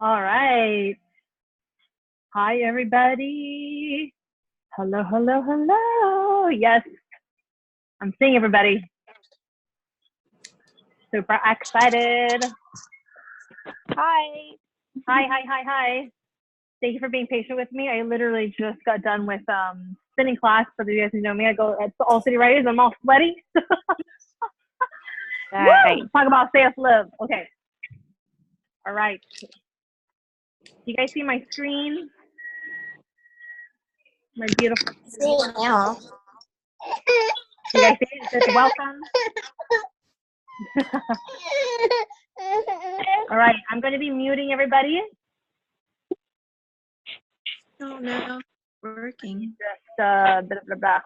All right. Hi, everybody. Hello, hello, hello. Yes, I'm seeing everybody. Super excited. Hi. Hi. Thank you for being patient with me. I literally just got done with spinning class. For the you guys who know me, I go at the All City Writers. I'm all sweaty. Right. Talk about self-love. Okay. All right. You guys see my screen? My beautiful. See it now. You guys see it? It says welcome. All right. I'm going to be muting everybody. Oh no, working. Just blah, blah, blah.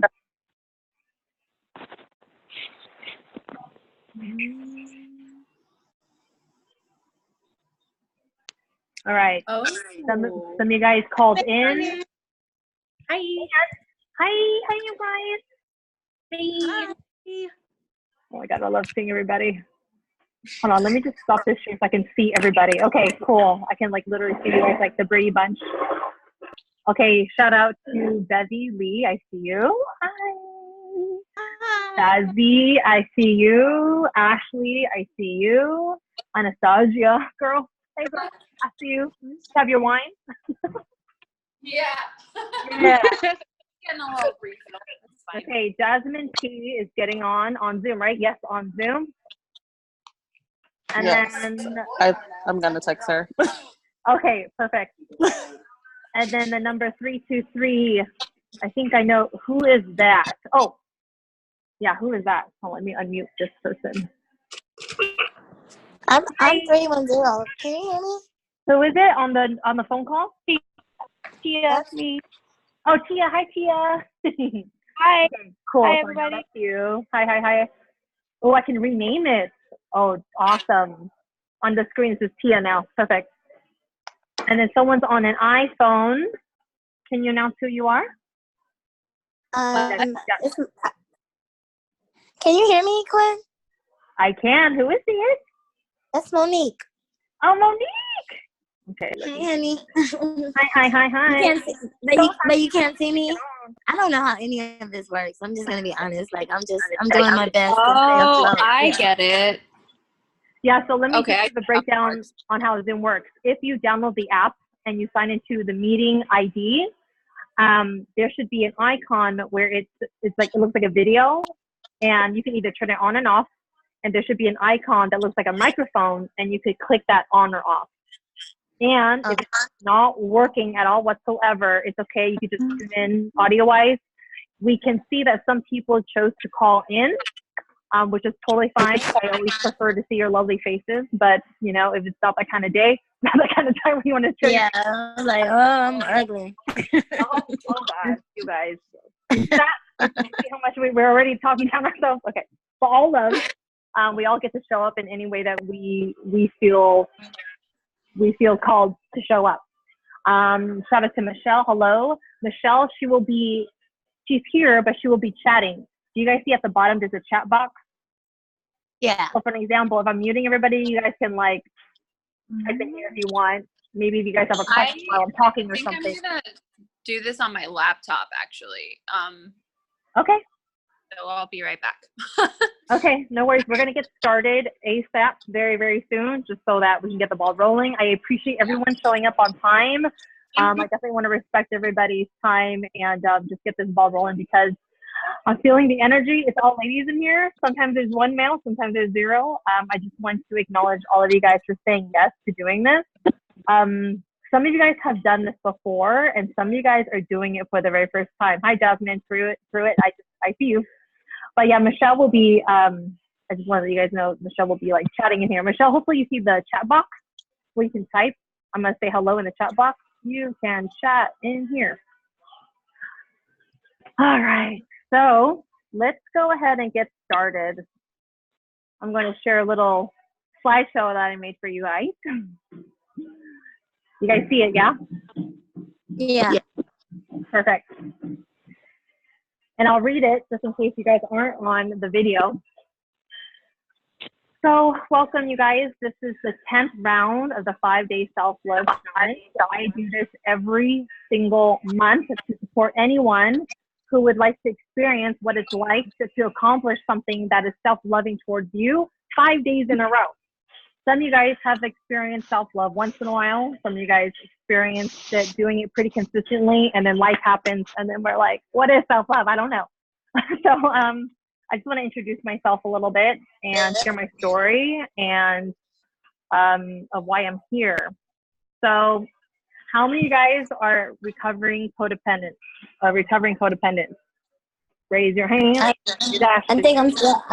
All right. Oh. Some of you guys called in. Hi. Hi, you guys. Hi. Oh my God, I love seeing everybody. Hold on, let me just stop this stream so I can see everybody. Okay, cool. I can like literally see you guys like the Brady Bunch. Okay, shout out to Bevy Lee. I see you. Hi. Dazzy, I see you. Ashley, I see you. Anastasia, girl. Hey, girl. I see you. Have your wine? Yeah. Yeah. Getting a little refill. Okay, Jasmine P is getting on Zoom, right? Yes, on Zoom. And yes. then I'm gonna text her. Okay, perfect. And then the number 323, I think I know who is that. Oh, yeah, who is that? Oh, let me unmute this person. I'm 310. Can you hear me? Who is it on the phone call? Tia. That's me. Oh, Tia. Hi, Tia. Hi. Okay, cool. Hi, So everybody. that's you. Hi. Oh, I can rename it. Oh, awesome. On the screen, it says Tia now. Perfect. And then someone's on an iPhone. Can you announce who you are? Yeah. Can you hear me, Quinn? I can. Who is it? That's Monique. Oh, Monique. Okay. Hi, honey. Hi. You can't see, but you can't see me. I don't know how any of this works. I'm just gonna be honest. Like I'm doing my best. Oh, I get it. Yeah. So let me give you the breakdown on how Zoom works. If you download the app and you sign into the meeting ID, there should be an icon where it's like it looks like a video, and you can either turn it on and off. And there should be an icon that looks like a microphone, and you could click that on or off. And if it's not working at all whatsoever, it's okay. You could just tune in audio-wise. We can see that some people chose to call in, which is totally fine. I always prefer to see your lovely faces, but you know, if it's not that kind of day, not that kind of time when you want to show. Yeah, I was like, oh, I'm ugly. oh God, you guys. See how much we're already talking down ourselves. Okay, so all love. We all get to show up in any way that we feel called to show up. Shout out to Michelle. Hello, Michelle. She's here, but she will be chatting. Do you guys see at the bottom? There's a chat box. Yeah. So for an example, if I'm muting everybody, you guys can like type in here if you want. Maybe if you guys have a question while I'm talking or something. I'm gonna do this on my laptop actually. Okay. So I'll be right back. Okay, no worries. We're going to get started ASAP very, very soon, just so that we can get the ball rolling. I appreciate everyone showing up on time. I definitely want to respect everybody's time and just get this ball rolling because I'm feeling the energy. It's all ladies in here. Sometimes there's one male, sometimes there's zero. I just want to acknowledge all of you guys for saying yes to doing this. Some of you guys have done this before, and some of you guys are doing it for the very first time. Hi, Jasmine. Through it. I see you. But yeah, Michelle will be, I just want to let you guys know, Michelle will be like chatting in here. Michelle, hopefully you see the chat box where you can type. I'm going to say hello in the chat box. You can chat in here. All right, so let's go ahead and get started. I'm going to share a little slideshow that I made for you guys. You guys see it, yeah? Yeah. Perfect. And I'll read it just in case you guys aren't on the video. So welcome, you guys. This is the 10th round of the 5-day self-love challenge. I do this every single month to support anyone who would like to experience what it's like to accomplish something that is self-loving towards you 5 days in a row. Some of you guys have experienced self-love once in a while. Some of you guys experienced it doing it pretty consistently, and then life happens, and then we're like, what is self-love? I don't know. So I just want to introduce myself a little bit and share my story and of why I'm here. So how many of you guys are recovering codependent? Raise your hand. I think I'm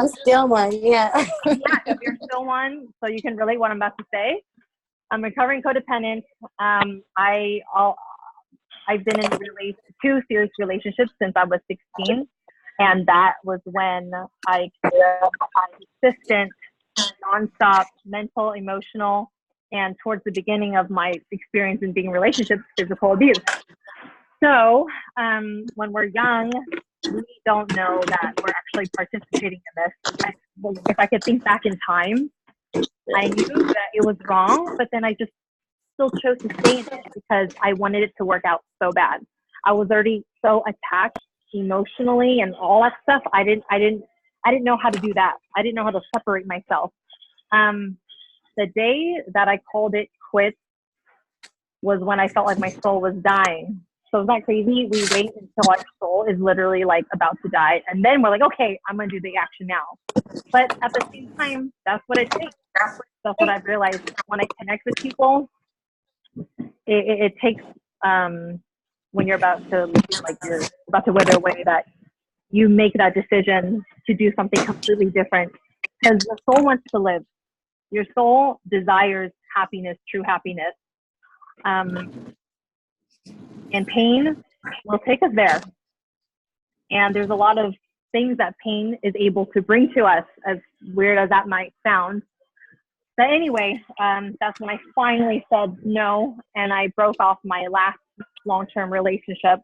still one. Yeah. Yeah, if you're still one, so you can relate what I'm about to say. I'm recovering codependent. I've been in two serious relationships since I was 16, and that was when I experienced consistent, nonstop mental, emotional, and towards the beginning of my experience in being in relationships, physical abuse. So when we're young, we don't know that we're actually participating in this. If I could think back in time, I knew that it was wrong, but then I just still chose to stay in it because I wanted it to work out so bad. I was already so attached emotionally and all that stuff. I didn't know how to do that. I didn't know how to separate myself. The day that I called it quits was when I felt like my soul was dying. So isn't that crazy? We wait until our soul is literally like about to die, and then we're like, okay, I'm gonna do the action now. But at the same time, that's what it takes. That's what I've realized. When I connect with people, it takes when you're about to wither away, that you make that decision to do something completely different, because the soul wants to live. Your soul desires happiness, true happiness. And pain will take us there. And there's a lot of things that pain is able to bring to us, as weird as that might sound. But anyway, that's when I finally said no, and I broke off my last long-term relationship.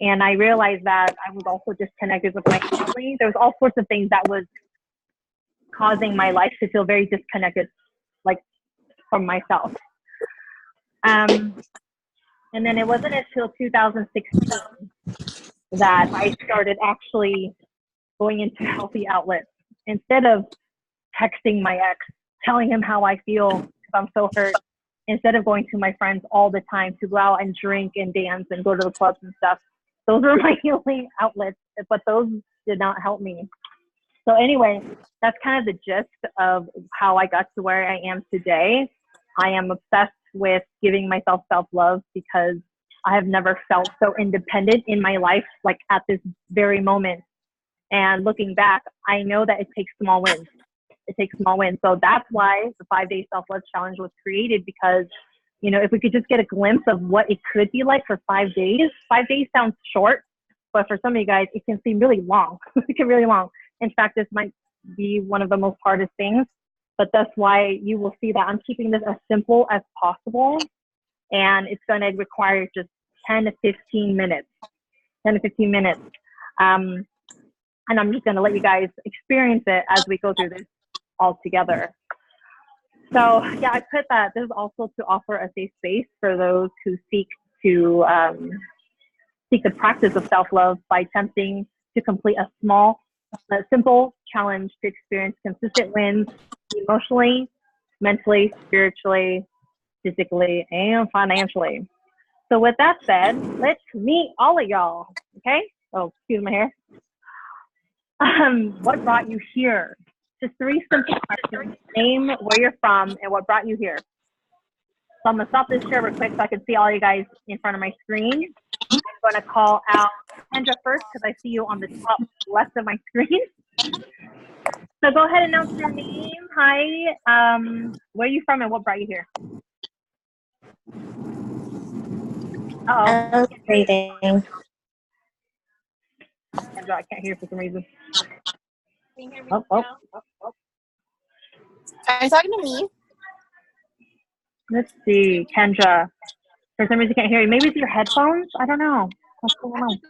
And I realized that I was also disconnected with my family. There was all sorts of things that was causing my life to feel very disconnected, like from myself. And then it wasn't until 2016 that I started actually going into healthy outlets. Instead of texting my ex, telling him how I feel because I'm so hurt, instead of going to my friends all the time to go out and drink and dance and go to the clubs and stuff, those were my healing outlets, but those did not help me. So anyway, that's kind of the gist of how I got to where I am today. I am obsessed with giving myself self-love because I have never felt so independent in my life, like at this very moment. And looking back, I know that it takes small wins. It takes small wins. So that's why the 5-day self-love challenge was created, because, you know, if we could just get a glimpse of what it could be like for 5 days. 5 days sounds short, but for some of you guys, it can seem really long. It can be really long. In fact, this might be one of the most hardest things, but that's why you will see that I'm keeping this as simple as possible. And it's going to require just 10 to 15 minutes. And I'm just going to let you guys experience it as we go through this all together. So yeah, I put that this is also to offer a safe space for those who seek the practice of self-love by attempting to complete a simple challenge to experience consistent wins emotionally, mentally, spiritually, physically, and financially. So with that said, let's meet all of y'all, okay? Oh, excuse my hair. What brought you here? Just 3 simple questions. Name, where you're from, and what brought you here. So I'm gonna stop this share real quick so I can see all you guys in front of my screen. I'm gonna call out Kendra first because I see you on the top left of my screen. So go ahead and announce your name. Hi, where are you from and what brought you here? Uh-oh. Okay. Kendra, I can't hear for some reason. Can you hear me Oh. Are you talking to me? Let's see, Kendra. For some reason, I can't hear you. Maybe it's your headphones? I don't know. What's going on?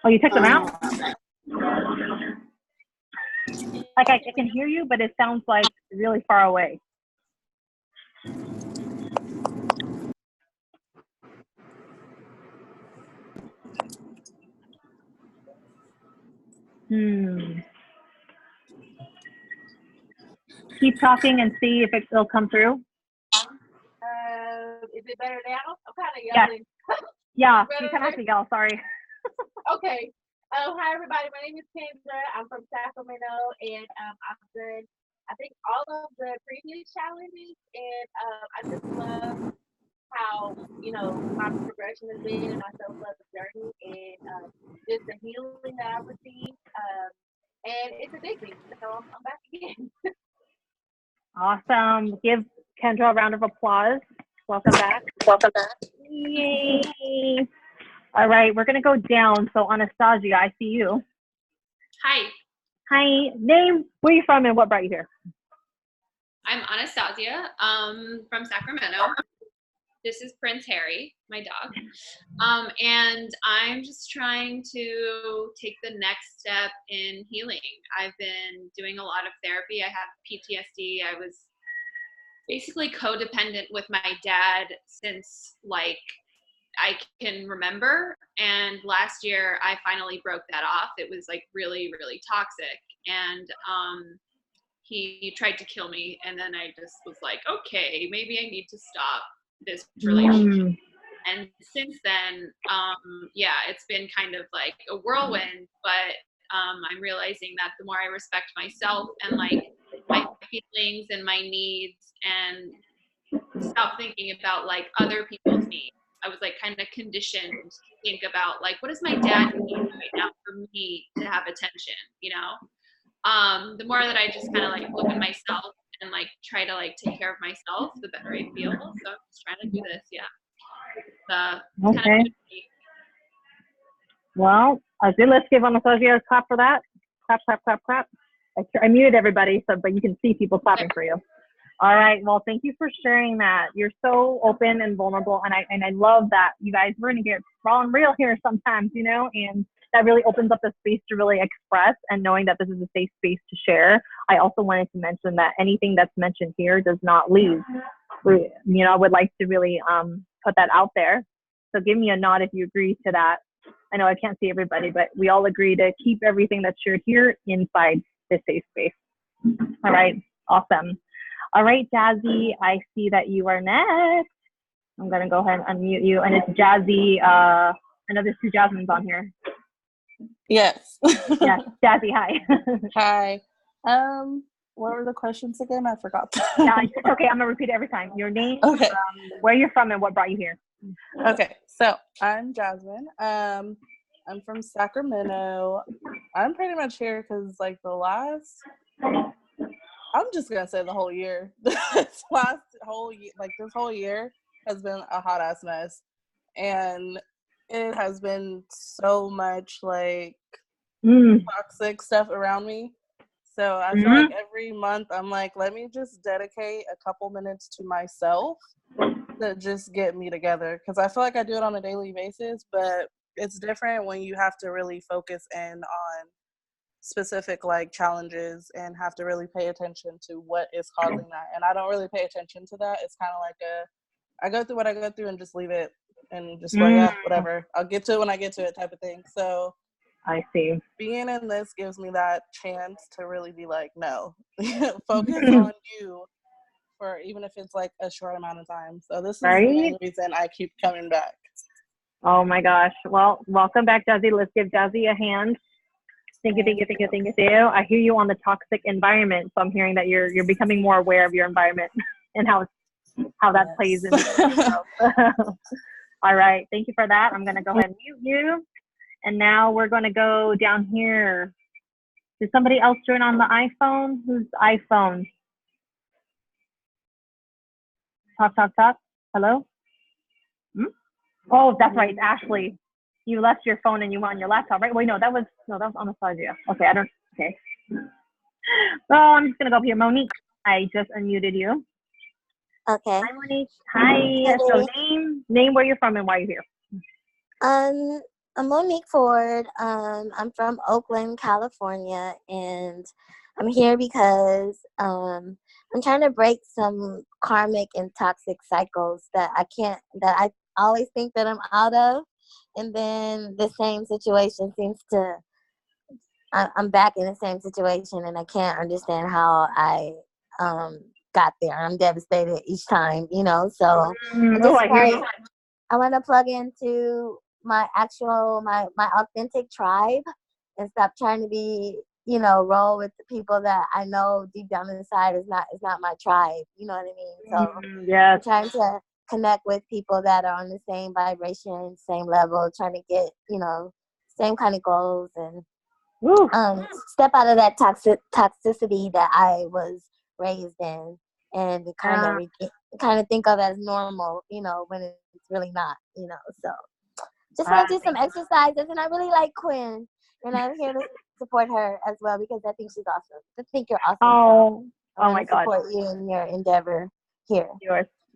Oh, you took them out? Like I can hear you, but it sounds like really far away. Keep talking and see if it'll come through. Is it better now? I'm kind of Yes. yelling. Yeah, you kind of have to yell. Sorry. Okay. Hi, everybody. My name is Kendra. I'm from Sacramento, and I've done, I think, all of the previous challenges, and I just love how, my progression has been and my self-love journey, and just the healing that I've received. And it's addicting, so I'm back again. Awesome. Give Kendra a round of applause. Welcome back. Yay. All right, we're going to go down. So, Anastasia, I see you. Hi, Hi. Name, where are you from and what brought you here? I'm Anastasia from Sacramento. This is Prince Harry, my dog. And I'm just trying to take the next step in healing. I've been doing a lot of therapy. I have PTSD. I was basically codependent with my dad since like I can remember. And last year I finally broke that off. It was like really, really toxic. And he tried to kill me. And then I just was like, okay, maybe I need to stop this relationship. And since then, it's been kind of like a whirlwind, but I'm realizing that the more I respect myself and like my feelings and my needs and stop thinking about like other people's needs. I was like kind of conditioned to think about like, what does my dad need right now for me to have attention, the more that I just kind of like look at myself and like try to like take care of myself, the better I feel. So I'm just trying to do this. Yeah. Okay. Kind of Well, let's give Anastasia a clap for that. Clap, clap, clap, clap. I muted everybody, but you can see people clapping for you. All right. Well, thank you for sharing that. You're so open and vulnerable, and I love that. You guys, we're gonna get raw and real here sometimes, and that really opens up the space to really express, and knowing that this is a safe space to share. I also wanted to mention that anything that's mentioned here does not leave. I would like to really put that out there. So give me a nod if you agree to that. I know I can't see everybody, but we all agree to keep everything that's shared here inside this safe space. All right. Awesome. All right, Jazzy, I see that you are next. I'm going to go ahead and unmute you. And it's Jazzy. I know there's two Jasmines on here. Yes. Yeah, Jazzy, hi. Hi. What were the questions again? I forgot. It's okay. I'm going to repeat it every time. Your name, Okay. Where you're from, and what brought you here. Okay, so I'm Jasmine. I'm from Sacramento. I'm pretty much here because like I'm just gonna say the whole year. This whole year has been a hot ass mess, and it has been so much like toxic stuff around me. So I feel like every month I'm like, let me just dedicate a couple minutes to myself to just get me together, because I feel like I do it on a daily basis, but it's different when you have to really focus in on specific like challenges and have to really pay attention to what is causing that. And I don't really pay attention to that. It's kind of like I go through what I go through and just leave it and just like, yeah, whatever, I'll get to it when I get to it type of thing. So I see. Being in this gives me that chance to really be like, no, focus on you for even if it's like a short amount of time. So this is the main reason I keep coming back. Oh my gosh. Well, welcome back, Jazzy. Let's give Jazzy a hand. Thank you. I hear you on the toxic environment. So I'm hearing that you're becoming more aware of your environment and how that plays in. All right. Thank you for that. I'm going to go ahead and mute you. And now we're going to go down here. Did somebody else join on the iPhone? Whose iPhone? Talk. Hello? Oh, that's right. It's Ashley. You left your phone and you went on your laptop, right? Wait, that was Anastasia. Okay, okay. Well, I'm just going to go up here. Monique, I just unmuted you. Okay. Hi, Monique. Hi. So name where you're from and why you're here. I'm Monique Ford. I'm from Oakland, California, and I'm here because I'm trying to break some karmic and toxic cycles that I always think that I'm out of, and then the same situation seems to, I'm back in the same situation, and I can't understand how I got there. I'm devastated each time, so I Oh, just I hear you. I want to plug into my actual my authentic tribe and stop trying to be roll with the people that I know deep down inside is not my tribe. You know what I mean? So Yes. I'm trying to connect with people that are on the same vibration, same level, trying to get same kind of goals and Woo. step out of that toxicity that I was raised in, and kind of think of as normal, when it's really not, So just want to do some exercises, and I really like Quinn, and I'm here to support her as well because I think she's awesome. I think you're awesome. Oh, so I my want to God. support you in your endeavor here.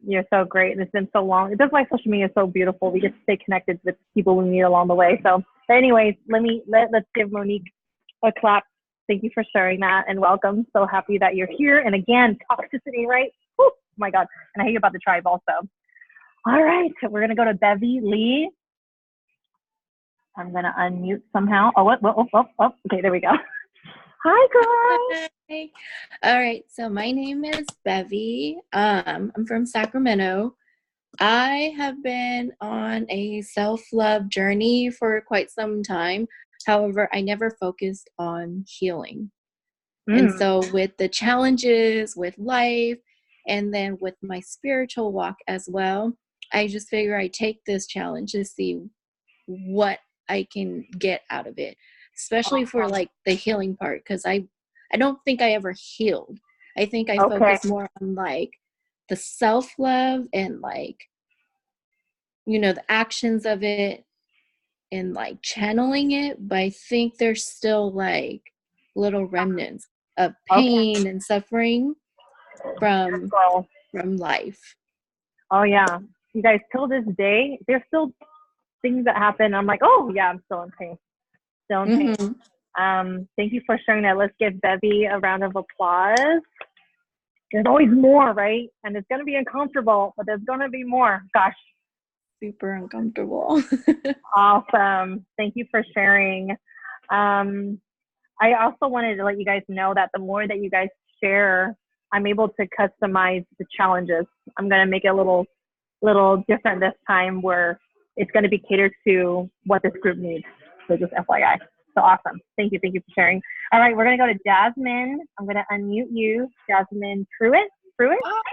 You're so great, and it's been so long. That's why social media is so beautiful. We get to stay connected with people we meet along the way. So, but anyways, let's give Monique a clap. Thank you for sharing that, and welcome. So happy that you're here. And again, toxicity, right? Whew, oh my God. And I hear about the tribe also. All right, so we're gonna go to Bevy Lee. I'm gonna unmute somehow. Oh, what? Oh, okay, there we go. Hi, girl. Hi. All right, so my name is Bevy. I'm from Sacramento. I have been on a self-love journey for quite some time. However, I never focused on healing. And so with the challenges with life and then with my spiritual walk as well, I just figure I take this challenge to see what I can get out of it, especially for like the healing part, because I don't think I ever healed. I think I focus more on like the self-love and like, the actions of it and like channeling it, but I think there's still like little remnants of pain and suffering from life. Oh yeah, you guys, till this day, there's still things that happen. I'm like, oh yeah, I'm still in pain. Still in pain. Thank you for sharing that. Let's give Bevy a round of applause. There's always more, right? And it's gonna be uncomfortable, but there's gonna be more. Gosh. Super uncomfortable. Awesome. Thank you for sharing. I also wanted to let you guys know that the more that you guys share, I'm able to customize the challenges. I'm going to make it a little different this time, where it's going to be catered to what this group needs. So just FYI. So awesome. Thank you. Thank you for sharing. All right, we're going to go to Jasmine. I'm going to unmute you. Jasmine Pruitt. Hey,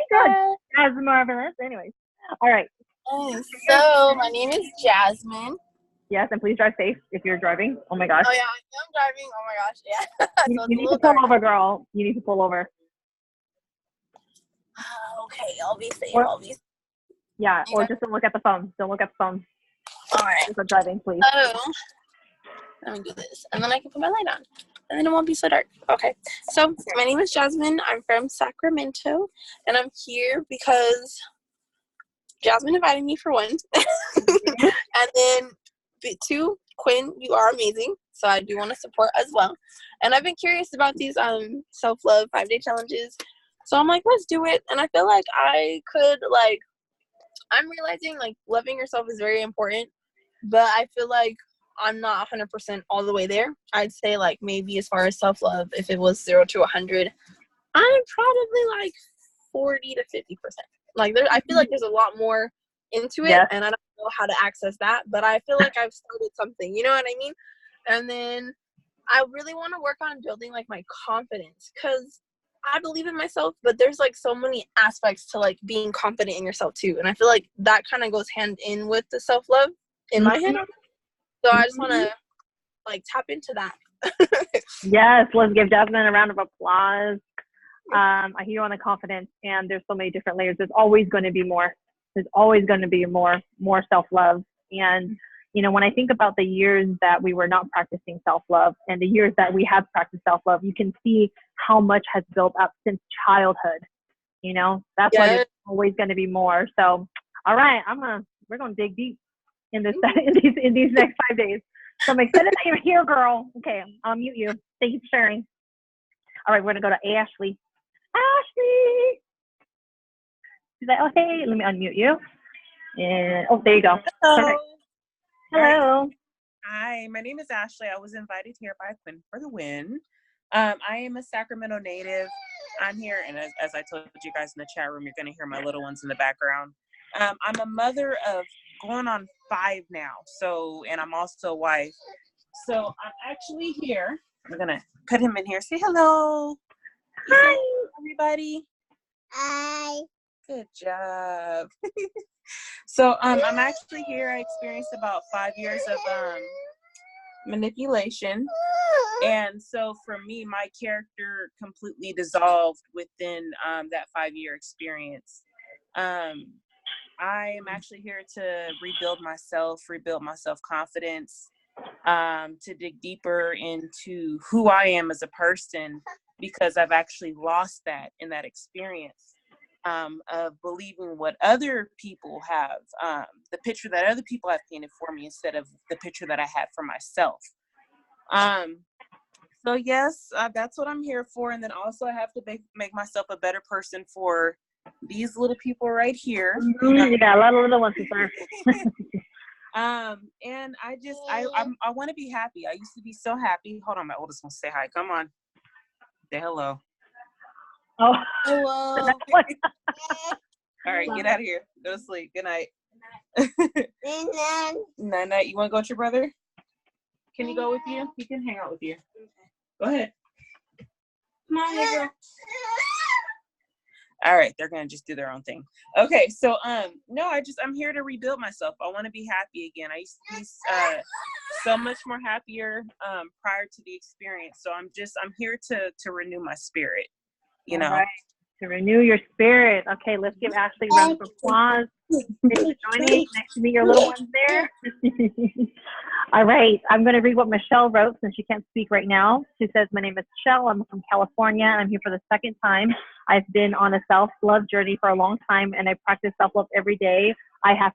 good. That's marvelous. Anyways. All right. So my name is Jasmine. Yes, and please drive safe if you're driving. Oh my gosh. Oh yeah, I'm driving. Oh my gosh, yeah. You need to pull over, girl. You need to pull over. Okay, I'll be safe. Yeah, or just don't look at the phone. Don't look at the phone. All right. Just driving, please. So let me do this, and then I can put my light on, and then it won't be so dark. Okay. So my name is Jasmine. I'm from Sacramento, and I'm here because Jasmine invited me for one, and then two, Quinn, you are amazing. So I do want to support as well. And I've been curious about these self-love 5-day challenges. So I'm like, let's do it. And I feel like I could I'm realizing loving yourself is very important, but I feel like I'm not 100% all the way there. I'd say maybe as far as self-love, if it was 0 to 100, I'm probably 40 to 50%. I feel like there's a lot more into it, and I don't know how to access that, but I feel like I've started something, you know what I mean? And then I really want to work on building my confidence, because I believe in myself, but there's so many aspects to being confident in yourself too, and I feel like that kind of goes hand in with the self-love in my head. So I just want to tap into that. Yes, let's give Jasmine a round of applause. I hear you on the confidence, and there's so many different layers. There's always going to be more. There's always going to be more self-love. And, when I think about the years that we were not practicing self-love and the years that we have practiced self-love, you can see how much has built up since childhood. That's why there's always going to be more. So, all right, we're going to dig deep. in this in these next 5 days. So I'm excited that you're here, girl. Okay, I'll mute you. Thank you for sharing. All right, we're gonna go to Ashley. Ashley. She's like, oh hey, let me unmute you. And oh, there you go. Hello. Perfect. Hello. Hi, my name is Ashley. I was invited here by Quynhforthewin. I am a Sacramento native. I'm here, and as I told you guys in the chat room, you're going to hear my little ones in the background. I'm a mother of going on 5 now, and I'm also a wife. So I'm actually here. I'm going to put him in here. Say hello. Hi, everybody. Hi. Good job. So I'm actually here. I experienced about 5 years of manipulation. And so for me, my character completely dissolved within that 5-year experience. I am actually here to rebuild my self-confidence, to dig deeper into who I am as a person, because I've actually lost that in that experience. Of believing what other people have, the picture that other people have painted for me instead of the picture that I had for myself. So yes, that's what I'm here for. And then also I have to make myself a better person for these little people right here. You got a lot of little ones to serve. And I want to be happy. I used to be so happy. Hold on, my oldest wants to say hi. Come on. Say hello. Oh, hello. All right, get out of here. Go to sleep. Good night. Night night. You want to go with your brother? Can he go with you? He can hang out with you. Go ahead. Come on, nigga. All right, they're gonna just do their own thing. Okay, so no, I'm here to rebuild myself. I want to be happy again. I used to be so much more happier prior to the experience. So I'm here to renew my spirit. You know. Right. To renew your spirit. Okay, let's give Ashley a round of applause. Thanks for joining. Nice to meet your little ones there. All right, I'm going to read what Michelle wrote since she can't speak right now. She says, my name is Michelle. I'm from California, and I'm here for the second time. I've been on a self-love journey for a long time, and I practice self-love every day. I have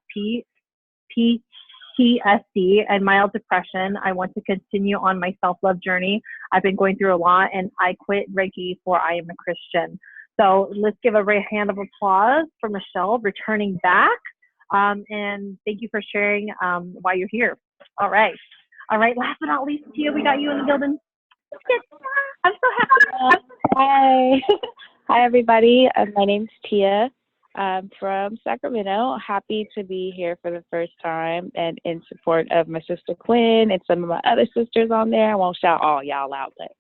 PTSD and mild depression. I want to continue on my self-love journey. I've been going through a lot, and I quit Reiki for I am a Christian. So let's give a hand of applause for Michelle returning back. And thank you for sharing why you're here. All right. Last but not least, Tia, we got you in the building. I'm so happy. Hi. Hi, everybody. My name's Tia. I'm from Sacramento. Happy to be here for the first time and in support of my sister Quinn and some of my other sisters on there. I won't shout all y'all out, but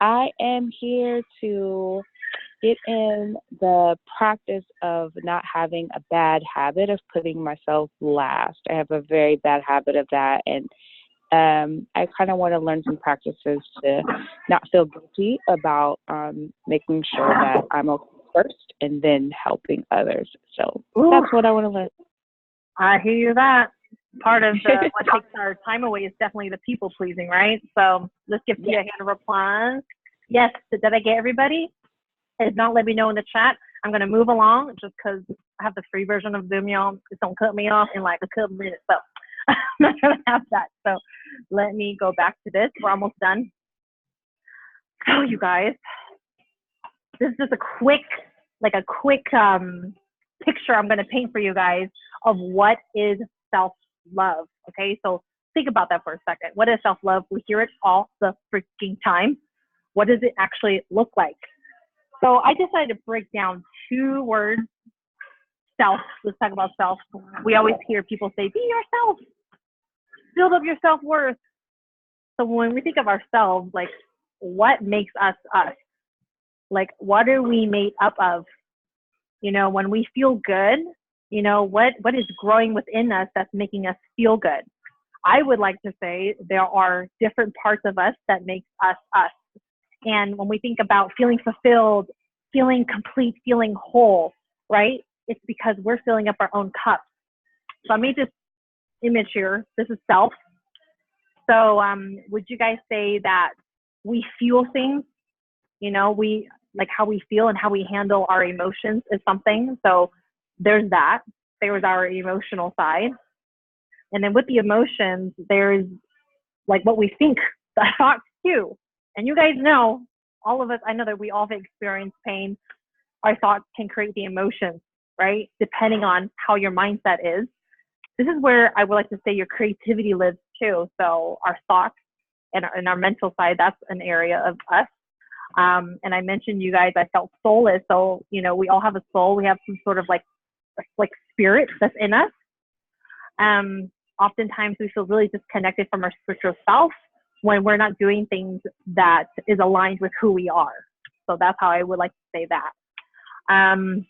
I am here to get in the practice of not having a bad habit of putting myself last. I have a very bad habit of that, and I kind of want to learn some practices to not feel guilty about making sure that I'm okay first and then helping others. So that's what I want to learn. I hear you that. Part of what takes our time away is definitely the people pleasing, right? So let's give Tia a hand of applause. Yes, did I get everybody? If not, let me know in the chat. I'm going to move along just because I have the free version of Zoom, y'all. It's going to cut me off in like a couple minutes. So I'm not going to have that. So let me go back to this. We're almost done. So you guys, this is just a quick picture I'm going to paint for you guys of what is self-love. Okay, so think about that for a second. What is self-love? We hear it all the freaking time. What does it actually look like? So I decided to break down 2 words. Self. Let's talk about self. We always hear people say, be yourself. Build up your self-worth. So when we think of ourselves, like, what makes us us? Like, what are we made up of? You know, when we feel good, you know, what is growing within us that's making us feel good? I would like to say there are different parts of us that makes us us. And when we think about feeling fulfilled, feeling complete, feeling whole, right? It's because we're filling up our own cup. So I made this image here. This is self. So would you guys say that we feel things? You know, we like how we feel and how we handle our emotions is something. So there's that. There's our emotional side. And then with the emotions, there's like what we think, the thoughts too. And you guys know, all of us, I know that we all have experienced pain. Our thoughts can create the emotions, right? Depending on how your mindset is. This is where I would like to say your creativity lives too. So our thoughts and our mental side, that's an area of us. And I mentioned you guys, I felt soulless. So, you know, we all have a soul. We have some sort of like spirit that's in us. Oftentimes we feel really disconnected from our spiritual self when we're not doing things that is aligned with who we are. So that's how I would like to say that. And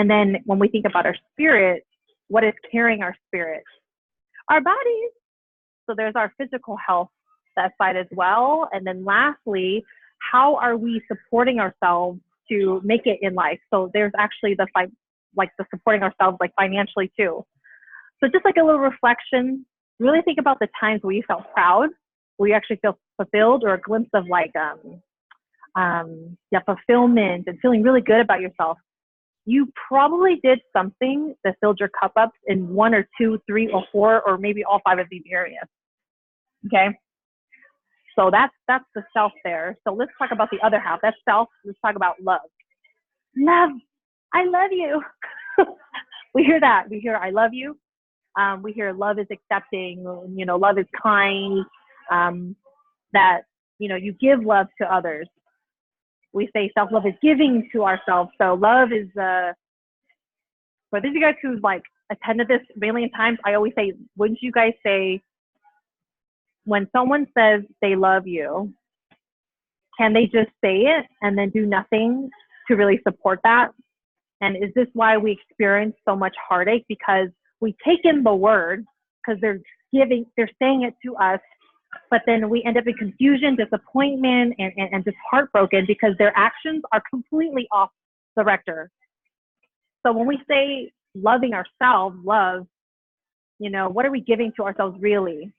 then when we think about our spirit, what is carrying our spirit? Our bodies. So there's our physical health, that side as well. And then lastly, how are we supporting ourselves to make it in life? So there's actually the supporting ourselves like financially too. So just like a little reflection, really think about the times where you felt proud, where you actually feel fulfilled, or a glimpse of like fulfillment and feeling really good about yourself. You probably did something that filled your cup up in 1 or 2, 3 or 4, or maybe all 5 of these areas. Okay. So that's the self there. So let's talk about the other half. That's self. Let's talk about love. Love. I love you. We hear that. We hear I love you. We hear love is accepting. You know, love is kind. That, you know, you give love to others. We say self-love is giving to ourselves. So love is, for those of you guys who've like attended this a million times, I always say, wouldn't you guys say, when someone says they love you, can they just say it and then do nothing to really support that? And is this why we experience so much heartache? Because we take in the word, because they're saying it to us, but then we end up in confusion, disappointment, and just heartbroken because their actions are completely off the vector. So when we say loving ourselves, love, you know, what are we giving to ourselves really?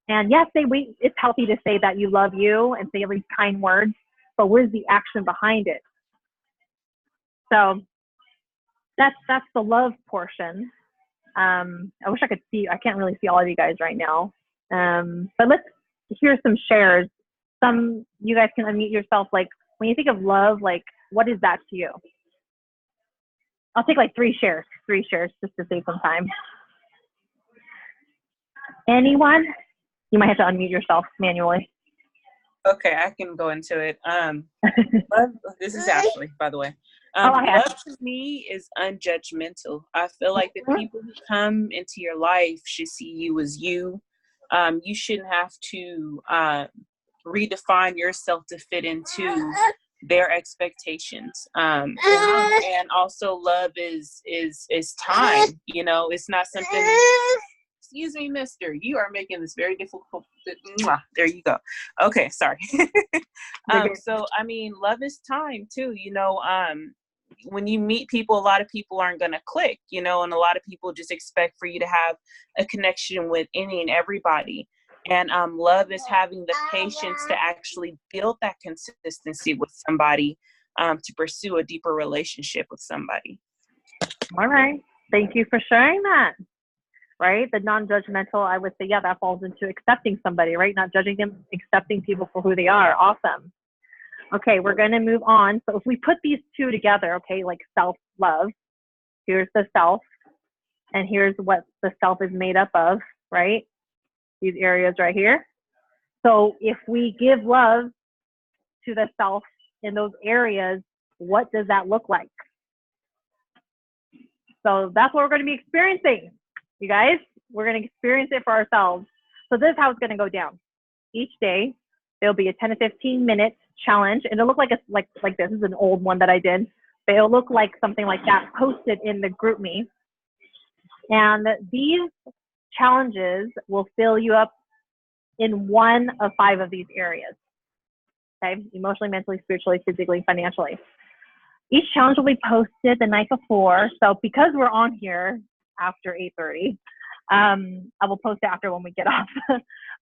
And yes, it's healthy to say that you love you and say these kind words, but where's the action behind it? So that's the love portion. I wish I could see, I can't really see all of you guys right now. But let's hear some shares. You guys can unmute yourself. Like when you think of love, like what is that to you? I'll take like 3 shares just to save some time. Anyone? You might have to unmute yourself manually. Okay, I can go into it. Love, this is Ashley, by the way. Love to me is unjudgmental. I feel like the people who come into your life should see you as you. You shouldn't have to redefine yourself to fit into their expectations. And also love is time. You know, it's not something. Excuse me, mister. You are making this very difficult. There you go. Okay, sorry. So, I mean, love is time too. You know, when you meet people, a lot of people aren't going to click, you know, and a lot of people just expect for you to have a connection with any and everybody. And love is having the patience to actually build that consistency with somebody, to pursue a deeper relationship with somebody. All right. Thank you for sharing that. Right? The non-judgmental, I would say, yeah, that falls into accepting somebody, right? Not judging them, accepting people for who they are. Awesome. Okay, we're going to move on. So if we put these two together, okay, like self-love, here's the self, and here's what the self is made up of, right? These areas right here. So if we give love to the self in those areas, what does that look like? So that's what we're going to be experiencing. You guys, we're going to experience it for ourselves. So this is how it's going to go down. Each day, there'll be a 10 to 15 minute challenge. And it'll look like like this. This is an old one that I did. But it'll look like something like that posted in the group me. And these challenges will fill you up in 1 of 5 of these areas. Okay? Emotionally, mentally, spiritually, physically, financially. Each challenge will be posted the night before. So because we're on here after 8:30, I will post after when we get off.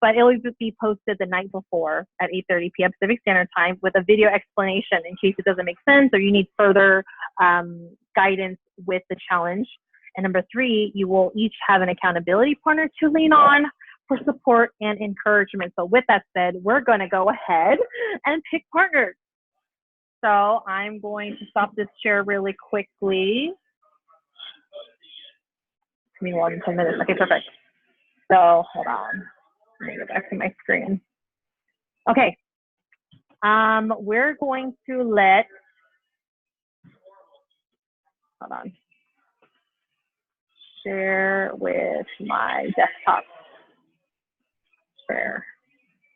But it will be posted the night before at 8:30 p.m. Pacific Standard Time with a video explanation in case it doesn't make sense or you need further guidance with the challenge. And number 3, you will each have an accountability partner to lean on for support and encouragement. So with that said, we're going to go ahead and pick partners. So I'm going to stop this share really quickly. Give me 1 minute. Okay, perfect. So hold on. Let me go back to my screen. Okay. We're going to hold on. Share with my desktop. Share.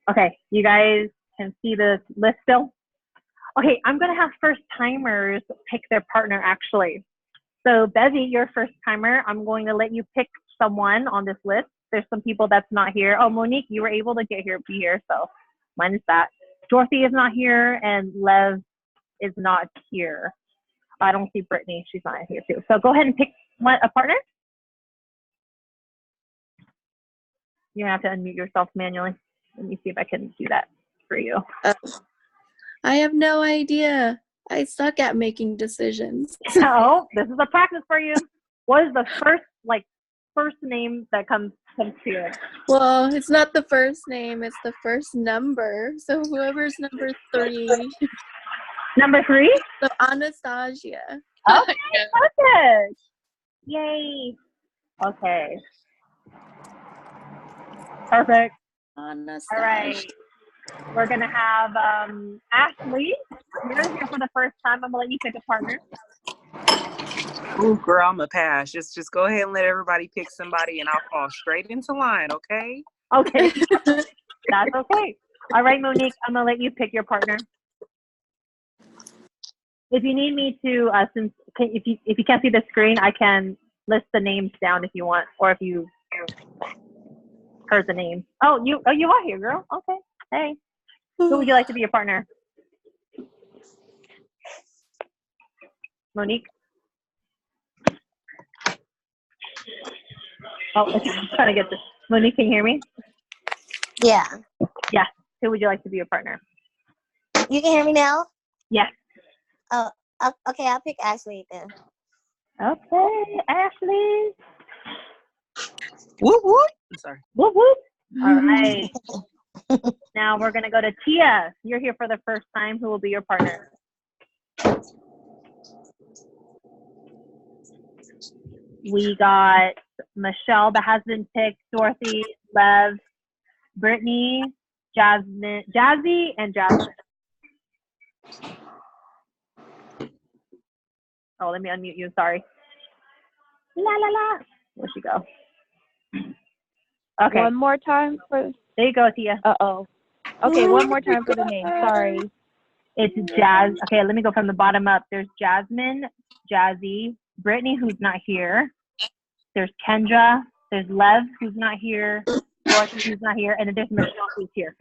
Okay, you guys can see the list still? Okay, I'm gonna have first timers pick their partner actually. So Bevy, you're first timer. I'm going to let you pick someone on this list. There's some people that's not here. Oh, Monique, you were able to be here, so mine is that. Dorothy is not here, and Lev is not here. I don't see Brittany. She's not here too. So go ahead and pick a partner. You're gonna have to unmute yourself manually. Let me see if I can do that for you. I have no idea. I suck at making decisions. Oh, this is a practice for you. What is the first name that comes to you? Well, it's not the first name, it's the first number. So whoever's number 3. Number 3? So Anastasia. Okay, perfect. Yay. Okay. Perfect. Anastasia. All right. We're going to have Ashley. You're here for the first time. I'm going to let you pick a partner. Ooh, girl, I'm a pass. Just go ahead and let everybody pick somebody, and I'll fall straight into line, okay? Okay. That's okay. All right, Monique, I'm going to let you pick your partner. If you need me to, if you can't see the screen, I can list the names down if you want, or if you heard the name. Oh, you are here, girl. Okay. Hey. Who would you like to be your partner? Monique? Oh, I'm trying to get this. Monique, can you hear me? Yeah. Yeah. Who would you like to be your partner? You can hear me now? Yes. Oh, okay. I'll pick Ashley then. Okay, Ashley. Whoop, whoop. I'm sorry. Whoop, whoop. All right. Now we're going to go to Tia. You're here for the first time. Who will be your partner? We got Michelle that has been picked, Dorothy, Lev, Brittany, Jazzy, and Jasmine. Oh, let me unmute you. Sorry. La, la, la. Where'd she go? Okay. One more time for. There you go, Tia. Uh-oh. Okay, one more time for the name. Sorry. It's Jazz. Okay, let me go from the bottom up. There's Jasmine, Jazzy, Brittany, who's not here. There's Kendra. There's Lev, who's not here. Dorothy, who's not here. And then there's Michelle, who's here.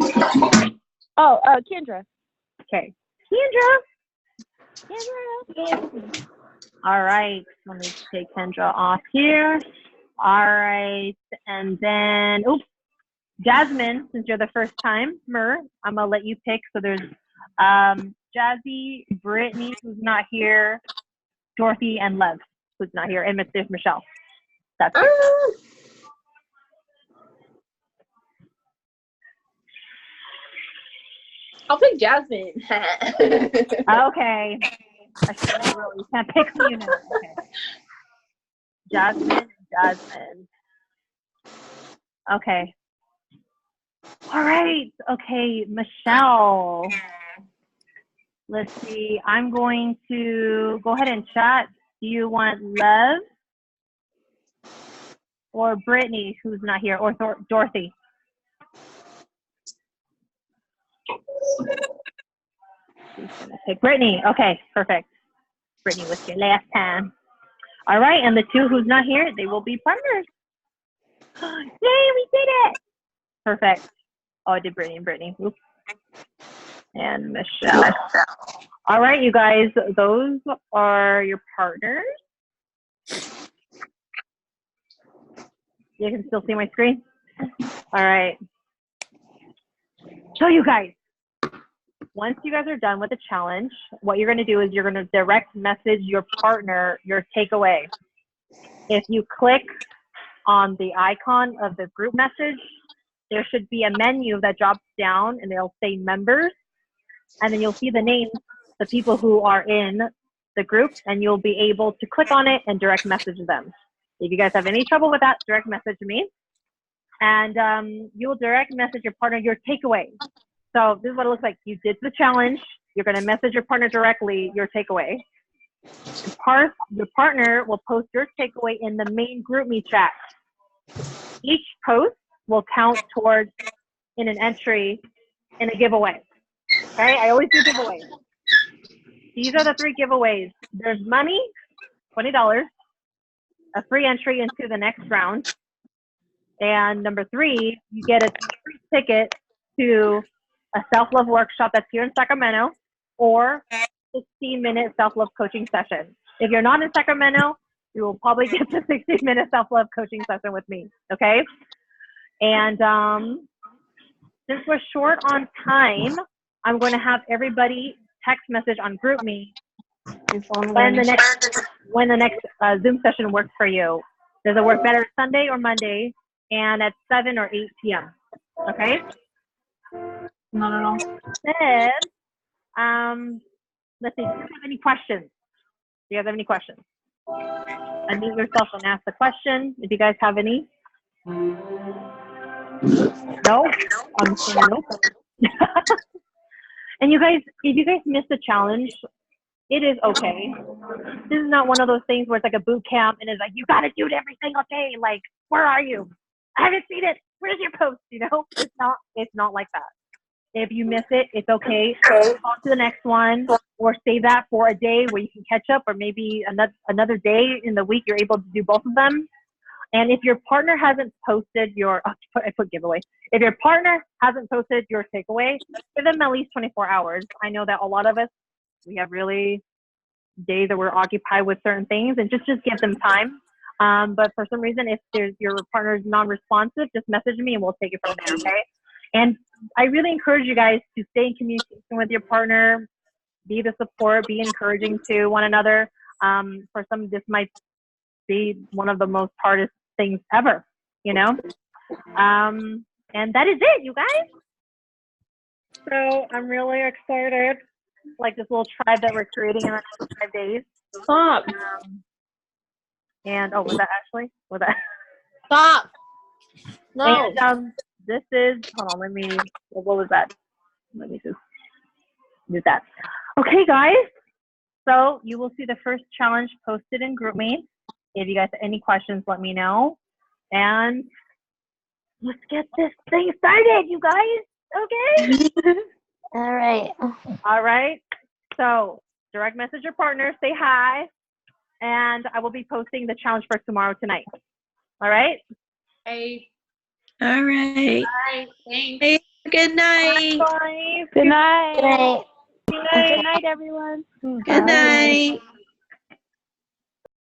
Oh, Kendra. Okay. Kendra. All right. Let me take Kendra off here. All right. And then, oops. Jasmine, since you're the first timer, I'm going to let you pick. So there's Jazzy, Brittany, who's not here, Dorothy, and Lev, who's not here, and there's Michelle. That's it. I'll pick Jasmine. Okay. I should have really. You can't pick me now. Okay. Jasmine. Okay. All right. Okay, Michelle. Let's see. I'm going to go ahead and chat. Do you want Lev or Brittany, who's not here, or Dorothy? She's going to pick Brittany. Okay, perfect. Brittany was here last time. All right, and the 2 who's not here, they will be partners. Yay, we did it. Perfect. Oh, I did Brittany and Brittany. Oops. And Michelle. All right, you guys, those are your partners. You can still see my screen? All right. So you guys, once you guys are done with the challenge, what you're going to do is you're going to direct message your partner your takeaway. If you click on the icon of the group message, there should be a menu that drops down and they'll say members, and then you'll see the names, the people who are in the group, and you'll be able to click on it and direct message them. If you guys have any trouble with that, direct message me. And you will direct message your partner your takeaway. So this is what it looks like. You did the challenge. You're going to message your partner directly your takeaway. Your partner will post your takeaway in the main group me chat. Each post will count towards in an entry in a giveaway. Okay, I always do giveaways. These are the 3 giveaways. There's money, $20, a free entry into the next round, and number 3, you get a free ticket to a self-love workshop that's here in Sacramento, or 16-minute self-love coaching session. If you're not in Sacramento, you will probably get the 16-minute self-love coaching session with me, okay? And since we're short on time, I'm going to have everybody text message on GroupMe when the next Zoom session works for you. Does it work better Sunday or Monday, and at 7 or 8 p.m.? Okay? Not at all. Then, let's see, do you have any questions? Do you guys have any questions? Unmute yourself and ask the question if you guys have any. No? I'm saying no. And you guys, if you guys missed the challenge, it is okay. This is not one of those things where it's like a boot camp and it's like, you got to do it every single day. Like, where are you? I haven't seen it. Where's your post? You know, it's not like that. If you miss it, it's okay. Move on to the next one, or save that for a day where you can catch up, or maybe another day in the week you're able to do both of them. And if your partner hasn't posted your, I put giveaway. If your partner hasn't posted your takeaway, give them at least 24 hours. I know that a lot of us, we have really days that we're occupied with certain things, and just give them time. But for some reason, if your partner is non-responsive, just message me and we'll take it from there, okay? And I really encourage you guys to stay in communication with your partner, be the support, be encouraging to one another. For some, this might be one of the most hardest things ever, you know? And that is it, you guys. So I'm really excited, like this little tribe that we're creating in the next 5 days. Stop. And, was that Ashley? Was that? Stop. No. And this is, hold on, what was that? Let me just do that. Okay, guys. So you will see the first challenge posted in GroupMe. If you guys have any questions, let me know. And let's get this thing started, you guys. Okay? All right. All right. So direct message your partner, say hi, and I will be posting the challenge for tomorrow tonight. All right? Hey. All right. All right. Thanks. Hey, good night. Bye. Good night. Good night. Good night, everyone. Good night.